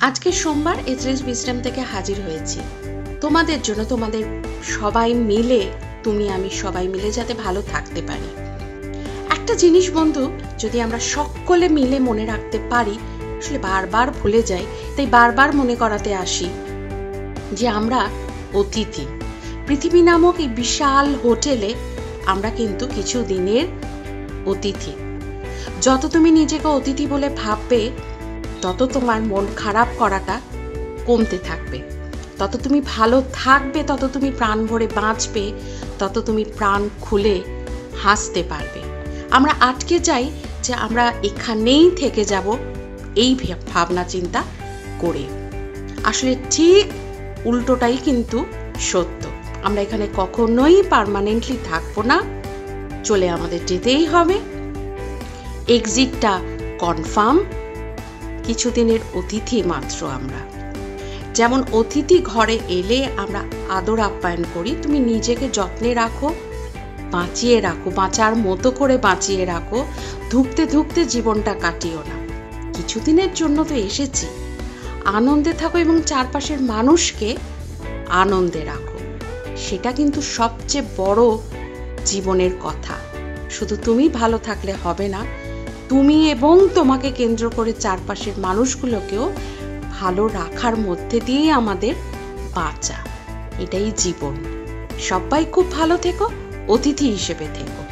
আজকে সোমবার এজরেস উইজডম থেকে হাজির হয়েছি তোমাদের জন্য, তোমাদের সবাই মিলে, তুমি আমি সবাই মিলে যাতে ভালো থাকতে পারি। একটা জিনিস বন্ধু, যদি আমরা সকলে মিলে মনে রাখতে পারি, আসলে বারবার ভুলে যাই, তাই বারবার মনে করাতে আসি যে আমরা অতিথি। পৃথিবী নামক এই বিশাল হোটেলে আমরা কিন্তু কিছু দিনের অতিথি। যত তুমি নিজেকে অতিথি বলে ভাববে, তত তোমার মন খারাপ করাটা কমতে থাকবে, তত তুমি ভালো থাকবে, তত তুমি প্রাণ ভরে বাঁচবে, তত তুমি প্রাণ খুলে হাসতে পারবে। আমরা আটকে যাই যে আমরা এখানেই থেকে যাব এই ভাবনা চিন্তা করে। আসলে ঠিক উল্টোটাই কিন্তু সত্য। আমরা এখানে কখনোই পার্মানেন্টলি থাকবো না, চলে আমাদের যেতেই হবে। এক্সিটটা কনফার্ম, কিছুদিনের অতিথি মাত্র আমরা। যেমন অতিথি ঘরে এলে আমরা আদর আপ্যায়ন করি, তুমি নিজেকে যত্নে রাখো, বাঁচিয়ে রাখো, বাঁচার মতো করে বাঁচিয়ে রাখো, ধুকতে ধুকতে জীবনটা কাটিও না। কিছুদিনের জন্য তো এসেছি, আনন্দে থাকো এবং চারপাশের মানুষকে আনন্দে রাখো। সেটা কিন্তু সবচেয়ে বড় জীবনের কথা। শুধু তুমি ভালো থাকলে হবে না, তুমি এবং তোমাকে কেন্দ্র করে চারপাশের মানুষগুলোকেও ভালো রাখার মধ্যে দিয়েই আমাদের বাঁচা। এটাই জীবন। সবাই খুব ভালো থেকো, অতিথি হিসেবে থেকো।